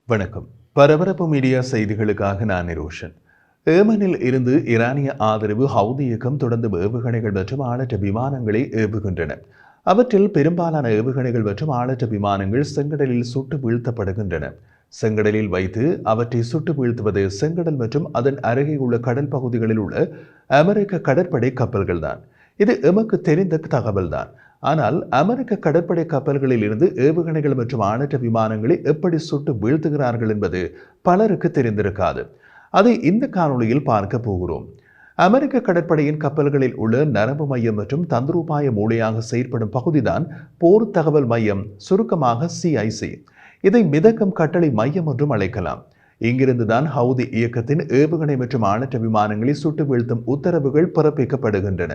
வணக்கம். பரபரப்பு மீடியா செய்திகளுக்காக நான் நிரோஷன். ஏமனில் இருந்து ஈரானிய ஆதரவு ஹவுதி இயக்கம் தொடர்ந்து ஏவுகணைகள் மற்றும் ஆளற்ற விமானங்களை ஏவுகின்றன. அவற்றில் பெரும்பாலான ஏவுகணைகள் மற்றும் ஆளற்ற விமானங்கள் செங்கடலில் சுட்டு வீழ்த்தப்படுகின்றன. செங்கடலில் வைத்து அவற்றை சுட்டு வீழ்த்துவது செங்கடல் மற்றும் அதன் அருகே உள்ள கடல் பகுதிகளில் உள்ள அமெரிக்க கடற்படை கப்பல்கள்தான். இது எமக்கு தெரிந்த தகவல்தான். ஆனால் அமெரிக்க கடற்படை கப்பல்களில் இருந்து ஏவுகணைகள் மற்றும் ஆளற்ற விமானங்களை எப்படி சுட்டு வீழ்த்துகிறார்கள் என்பது பலருக்கு தெரிந்திருக்காது. அதை இந்த காணொளியில் பார்க்க போகிறோம். அமெரிக்க கடற்படையின் கப்பல்களில் உள்ள நரம்பு மையம் மற்றும் தந்திரோபாய மூளையாக செயற்படும் பகுதிதான் போர் தகவல் மையம், சுருக்கமாக CIC. இதை மிதக்கும் கட்டளை மையம் என்றும் அழைக்கலாம். இங்கிருந்துதான் ஹவுதி இயக்கத்தின் ஏவுகணை மற்றும் ஆளற்ற விமானங்களை சுட்டு வீழ்த்தும் உத்தரவுகள் பிறப்பிக்கப்படுகின்றன.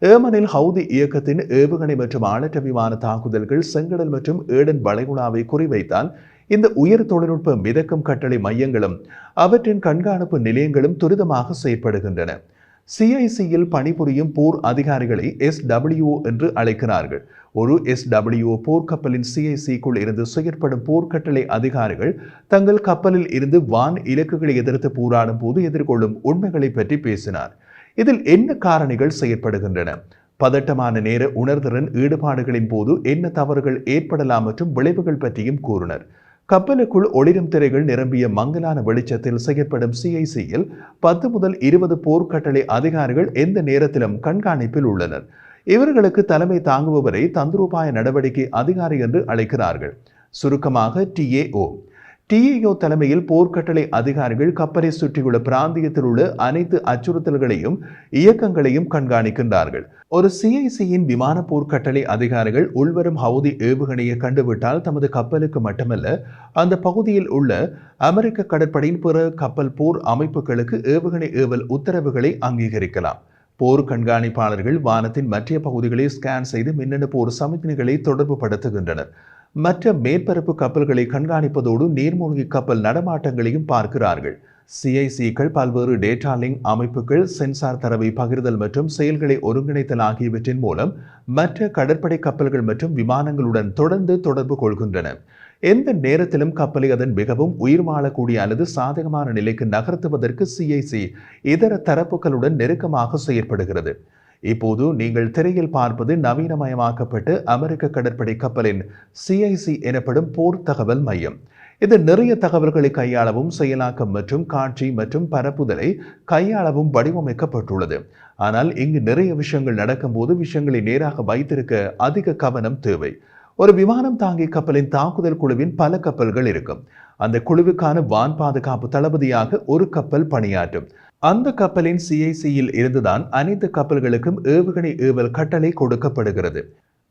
ஏமனில் ஹவுதி இயக்கத்தின் ஏவுகணை மற்றும் ஆளற்ற விமான தாக்குதல்கள் செங்கடல் மற்றும் ஏடன் வளைகுடாவை குறிவைத்தால் இந்த உயர் தொழில்நுட்ப மிதக்கும் கட்டளை மையங்களும் அவற்றின் கண்காணிப்பு நிலையங்களும் துரிதமாக செயற்படுகின்றன. CICயில் பணிபுரியும் போர் அதிகாரிகளை SWO என்று அழைக்கிறார்கள். ஒரு SWO போர்க்கப்பலின் CICக்குள் இருந்து செயற்படும் போர்க்கட்டளை அதிகாரிகள் தங்கள் கப்பலில் இருந்து வான் இலக்குகளை எதிர்த்து போராடும் போது எதிர்கொள்ளும் உண்மைகளை பற்றி பேசினார். இதில் என்ன காரணிகள் செயற்படுகின்றன, பதட்டமான நேர உணர்திறன் ஈடுபாடுகளின் போது என்ன தவறுகள் ஏற்படலாம் மற்றும் விளைவுகள் பற்றியும் கூறினர். கப்பலுக்குள் ஒளிரும் திரைகள் நிரம்பிய மங்கலான வெளிச்சத்தில் செயற்படும் CICயில் 10 முதல் 20 போர்க்கட்டளை அதிகாரிகள் எந்த நேரத்திலும் கண்காணிப்பில் உள்ளனர். இவர்களுக்கு தலைமை தாங்குபவரை தந்திரோபாய நடவடிக்கை அதிகாரி என்று அழைக்கிறார்கள். சுருக்கமாக TAO தலைமையில் போர்க்கட்டளை அதிகாரிகள் கப்பலை சுற்றியுள்ள பிராந்தியத்தில் உள்ள அனைத்து அச்சுறுத்தல்களையும் இயக்கங்களையும் கண்காணிக்கின்றார்கள். ஒரு CICயின் விமான போர்க்கட்டளை அதிகாரிகள் உள்வரும் ஹவுதி ஏவுகணையை கண்டுவிட்டால் தமது கப்பலுக்கு மட்டுமல்ல, அந்த பகுதியில் உள்ள அமெரிக்க கடற்படையின் பிற கப்பல் போர் அமைப்புகளுக்கு ஏவுகணை ஏவல் உத்தரவுகளை அங்கீகரிக்கலாம். போர் கண்காணிப்பாளர்கள் வானத்தின் மற்ற பகுதிகளை ஸ்கேன் செய்து மின்னணு போர் சமிக்ஞைகளை தொடர்பு படுத்துகின்றனர். மற்ற மேற்பரப்பு கப்பல்களை கண்காணிப்பதோடு நீர்மூழ்கி கப்பல் நடமாட்டங்களையும் பார்க்கிறார்கள். CICகள் பல்வேறு டேட்டா லிங்க் அமைப்புகள், சென்சார் தரவை பகிர்தல் மற்றும் செயல்களை ஒருங்கிணைத்தல் ஆகியவற்றின் மூலம் மற்ற கடற்படை கப்பல்கள் மற்றும் விமானங்களுடன் தொடர்ந்து தொடர்பு கொள்கின்றன. எந்த நேரத்திலும் கப்பலை அதன் மிகவும் உயிர் வாழக்கூடிய அல்லது சாதகமான நிலைக்கு நகர்த்துவதற்கு CIC இதர தரப்புகளுடன் நெருக்கமாக செயற்படுகிறது. இப்போது நீங்கள் திரையில் பார்ப்பது நவீனமயமாக்கப்பட்ட அமெரிக்க கடற்படை கப்பலின் CIC எனப்படும் போர் தகவல் மையம். இது நிறைய தகவல்களை கையாளவும் செயலாக்கம் மற்றும் காட்சி மற்றும் பரப்புதலை கையாளவும் வடிவமைக்கப்பட்டுள்ளது. ஆனால் இங்கு நிறைய விஷயங்கள் நடக்கும்போது விஷயங்களை நேராக வைத்திருக்க அதிக கவனம் தேவை. ஒரு விமானம் தாங்கி கப்பலின் தாக்குதல் குழுவின் பல கப்பல்கள் இருக்கும். அந்த குழுவுக்கான வான் பாதுகாப்பு தளபதியாக ஒரு கப்பல் பணியாற்றும். அந்த கப்பலின் CICயில் இருந்துதான் அனைத்து கப்பல்களுக்கும் ஏவுகணை ஏவல் கட்டளை கொடுக்கப்படுகிறது.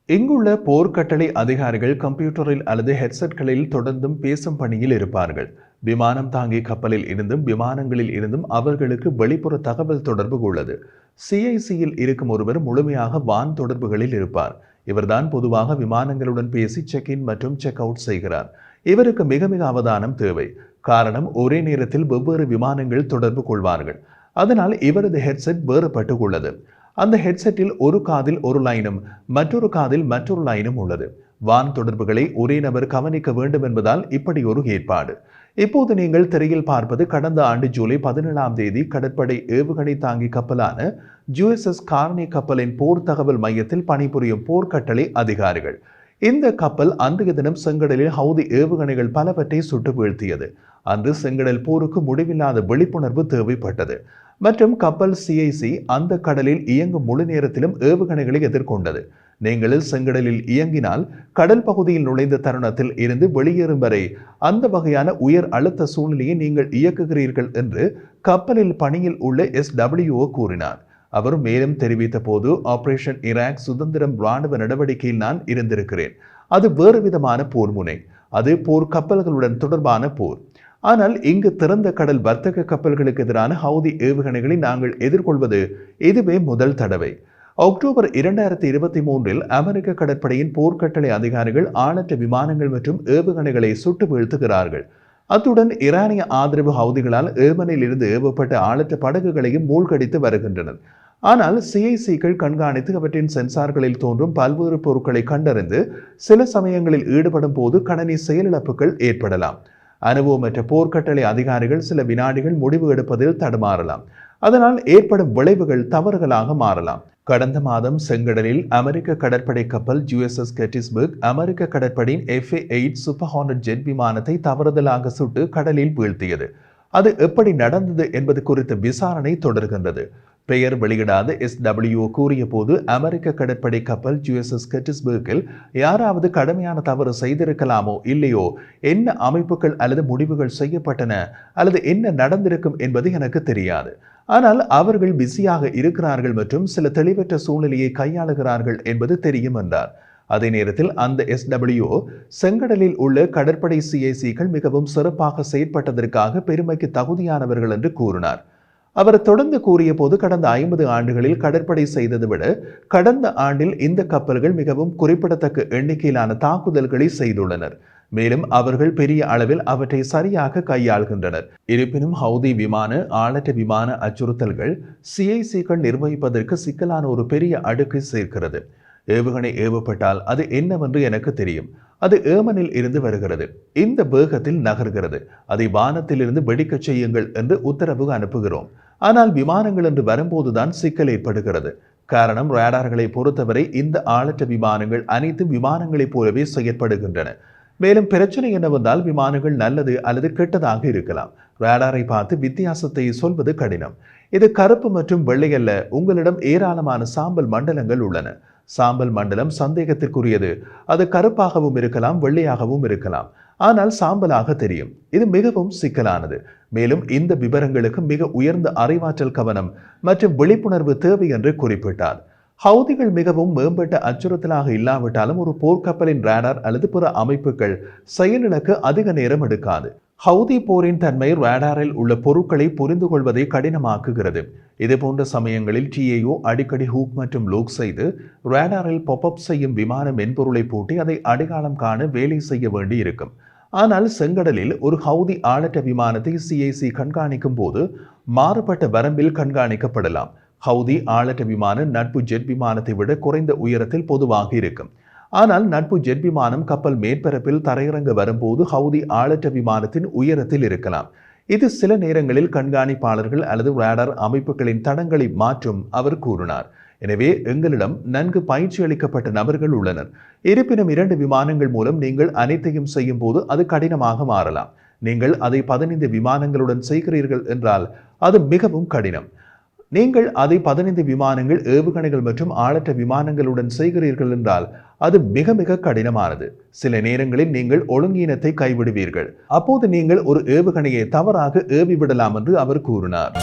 இங்குள்ள போர்க்கட்டளை அதிகாரிகள் கம்ப்யூட்டரில் அல்லது ஹெட்செட்களில் தொடர்ந்தும் பேசும் பணியில் இருப்பார்கள். விமானம் தாங்கி கப்பலில் இருந்தும் விமானங்களில் இருந்தும் அவர்களுக்கு வெளிப்புற தகவல் தொடர்பு உள்ளது. CICயில் இருக்கும் ஒருவர் முழுமையாக வான் தொடர்புகளில் இருப்பார். இவர்தான் பொதுவாக விமானங்களுடன் பேசி செக்இன் மற்றும் செக் அவுட் செய்கிறார். இவருக்கு மிக மிக அவதானம் தேவை. காரணம், ஒரே நேரத்தில் வெவ்வேறு விமானங்கள் தொடர்பு கொள்வார்கள். அதனால் இவரது ஹெட்செட் வேறுபட்டு உள்ளது. அந்த ஹெட்செட்டில் ஒரு காதில் ஒரு லைனும் மற்றொரு காதில் மற்றொரு லைனும் உள்ளது. வான் தொடர்புகளை ஒரே நபர் கவனிக்க வேண்டும் என்பதால் இப்படி ஒரு ஏற்பாடு. இப்போது நீங்கள் திரையில் பார்ப்பது கடந்த ஆண்டு ஜூலை 17ஆம் தேதி கடற்படை ஏவுகணை தாங்கி கப்பலான USS கார்னி கப்பலின் போர் தகவல் மையத்தில் பணிபுரியும் போர்க்கட்டளை அதிகாரிகள். இந்த கப்பல் அன்றைய தினம் செங்கடலில் ஹவுதி ஏவுகணைகள் பலவற்றை சுட்டு வீழ்த்தியது. அன்று செங்கடல் போருக்கு முடிவில்லாத விழிப்புணர்வு தேவைப்பட்டது மற்றும் கப்பல் CIC அந்த கடலில் இயங்கும் முழு நேரத்திலும் ஏவுகணைகளை எதிர்கொண்டது. நீங்கள் செங்கடலில் இயங்கினால் கடல் பகுதியில் நுழைந்த தருணத்தில் இருந்து வெளியேறும் வரை அந்த வகையான உயர் அழுத்த சூழ்நிலையை நீங்கள் இயக்குகிறீர்கள் என்று கப்பலில் பணியில் உள்ள SWO கூறினார். அவர் மேலும் தெரிவித்த போது, ஆபரேஷன் இராக் சுதந்திரம் இராணுவ நடவடிக்கையில் நான் இருந்திருக்கிறேன். அது வேறு விதமான போர் முனை. அது போர் கப்பல்களுடன் தொடர்பான போர். ஆனால் இங்கு திறந்த கடல் வர்த்தக கப்பல்களுக்கு எதிரான ஹவுதி ஏவுகணைகளை நாங்கள் எதிர்கொள்வது இதுவே முதல் தடவை. அக்டோபர் 2023 அமெரிக்க கடற்படையின் போர்க்கட்டளை அதிகாரிகள் ஆளற்ற விமானங்கள் மற்றும் ஏவுகணைகளை சுட்டு வீழ்த்துகிறார்கள். அத்துடன் ஈரானிய ஆதரவு ஹவுதிகளால் ஏமனில் இருந்து ஏவப்பட்ட ஆளற்ற படகுகளையும் மூழ்கடித்து வருகின்றனர். ஆனால் CICகள் கண்காணித்து அவற்றின் சென்சார்களில் தோன்றும் பல்வேறு பொருட்களை கண்டறிந்து சில சமயங்களில் ஈடுபடும் போது கணனி செயலிழப்புகள் ஏற்படலாம். அனுபவமற்ற போர்க்கட்டளை அதிகாரிகள் சில வினாடிகள் முடிவு எடுப்பதில் தடுமாறலாம். அதனால் ஏற்படும் விளைவுகள் தவறுகளாக மாறலாம். கடந்த மாதம் செங்கடலில் அமெரிக்க கடற்படை கப்பல் USS கெட்டிஸ்பர்க் அமெரிக்க கடற்படையின் FA-8 சூப்பர் ஹார்னட் ஜெட் விமானத்தை தவறுதலாக சுட்டு கடலில் வீழ்த்தியது. அது எப்படி நடந்தது என்பது குறித்த விசாரணை தொடர்கின்றது. பெயர் வெளியிடாத SWO கூறிய போது அமெரிக்க கடற்படை கப்பல் USS கெட்டிஸ்பர்க்கில் யாராவது கடுமையான தவறு செய்திருக்கலாமோ இல்லையோ, என்ன அமைப்புகள் அல்லது முடிவுகள் செய்யப்பட்டன அல்லது என்ன நடந்திருக்கும் என்பது எனக்கு தெரியாது. ஆனால் அவர்கள் பிஸியாக இருக்கிறார்கள் மற்றும் சில தெளிவற்ற சூழ்நிலையை கையாளுகிறார்கள் என்பது தெரியும் என்றார். அதே நேரத்தில் அந்த SWO செங்கடலில் உள்ள கடற்படை CICகள் மிகவும் சிறப்பாக செயற்பட்டதற்காக பெருமைக்கு தகுதியானவர்கள் என்று கூறினார். அவர் தொடர்ந்து கூறிய போது, கடந்த 50 ஆண்டுகளில் கடற்படை செய்ததை விட கடந்த ஆண்டில் இந்த கப்பல்கள் மிகவும் குறிப்பிடத்தக்க எண்ணிக்கையிலான தாக்குதல்களை செய்துள்ளனர். மேலும் அவர்கள் பெரிய அளவில் அவற்றை சரியாக கையாள்கின்றனர். இருப்பினும் ஹவுதி விமான ஆளற்ற விமான அச்சுறுத்தல்கள் CICகள் நிர்வகிப்பதற்கு சிக்கலான ஒரு பெரிய அடுக்கை சேர்க்கிறது. ஏவுகணை ஏவப்பட்டால் அது என்னவென்று எனக்கு தெரியும். அது ஏமனில் இருந்து வருகிறது, இந்த வேகத்தில் நகர்கிறது, அதை வானத்திலிருந்து வெடிக்கச் செய்யுங்கள் என்று உத்தரவு அனுப்புகிறோம். ஆனால் விமானங்கள் என்று வரும்போதுதான் சிக்கல் ஏற்படுகிறது. காரணம், ரேடார்களை பொறுத்தவரை இந்த ஆளற்ற விமானங்கள் அனைத்தும் விமானங்களைப் போலவே செயற்படுகின்றன. மேலும் பிரச்சனை என்னவென்றால், விமானங்கள் நல்லது அல்லது கெட்டதாக இருக்கலாம். ரேடாரை பார்த்து வித்தியாசத்தை சொல்வது கடினம். இது கருப்பு மற்றும் வெள்ளை அல்ல. உங்களிடம் ஏராளமான சாம்பல் மண்டலங்கள் உள்ளன. சாம்பல் மண்டலம் சந்தேகத்திற்குரியது. அது கருப்பாகவும் இருக்கலாம், வெள்ளையாகவும் இருக்கலாம், ஆனால் சாம்பலாக தெரியும். இது மிகவும் சிக்கலானது. மேலும் இந்த விவரங்களுக்கு மிக உயர்ந்த அறிவாற்றல், கவனம் மற்றும் விழிப்புணர்வு தேவை என்று குறிப்பிட்டார். ஹவுதிகள் மிகவும் மேம்பட்ட அச்சுறுத்தலாக இல்லாவிட்டாலும் ஒரு போர்க்கப்பலின் ரேடார் அல்லது பிற அமைப்புகள் செயலிழக்க அதிக நேரம் எடுக்காது. ஹவுதி போரின் தன்மை ரேடாரில் உள்ள பொருட்களை புரிந்து கொள்வதை கடினமாக்குகிறது. இதுபோன்ற சமயங்களில் TAO அடிக்கடி ஹூக் மற்றும் லோக் செய்து ரேடாரில் பாப்அப் செய்யும் விமான மென்பொருளை பூட்டி அதை அடையாளம் காண வேலை செய்ய வேண்டி இருக்கும். ஆனால் செங்கடலில் ஒரு ஹவுதி ஆளற்ற விமானத்தை CIC கண்காணிக்கும் போது மாறுபட்ட வரம்பில் கண்காணிக்கப்படலாம். ஹவுதி ஆளற்ற விமானம் நட்பு ஜெட் விமானத்தை விட குறைந்த உயரத்தில் பொதுவாக இருக்கும். ஆனால் நட்பு ஜெட் விமானம் கப்பல் மேற்பரப்பில் தரையிறங்க வரும்போது ஹவுதி ஆளற்ற விமானத்தின் உயரத்தில் இருக்கலாம். இது சில நேரங்களில் கண்காணிப்பாளர்கள் அல்லது ரேடார் அமைப்புகளின் தடங்களை மாற்றும், அவர் கூறினார். எனவே எங்களிடம் நன்கு பயிற்சி அளிக்கப்பட்ட நபர்கள் உள்ளனர். இருப்பினும் 2 விமானங்கள் மூலம் நீங்கள் அனைத்தையும் செய்யும் போது அது கடினமாக மாறலாம். நீங்கள் அதை 15 விமானங்களுடன் செய்கிறீர்கள் என்றால் அது மிகவும் கடினம். நீங்கள் அதை 15 விமானங்கள், ஏவுகணைகள் மற்றும் ஆளற்ற விமானங்களுடன் செய்கிறீர்கள் என்றால் அது மிக மிக கடினமானது. சில நேரங்களில் நீங்கள் ஒழுங்கீனத்தை கைவிடுவீர்கள். அப்போது நீங்கள் ஒரு ஏவுகணையை தவறாக ஏவிவிடலாம் என்று அவர் கூறினார்.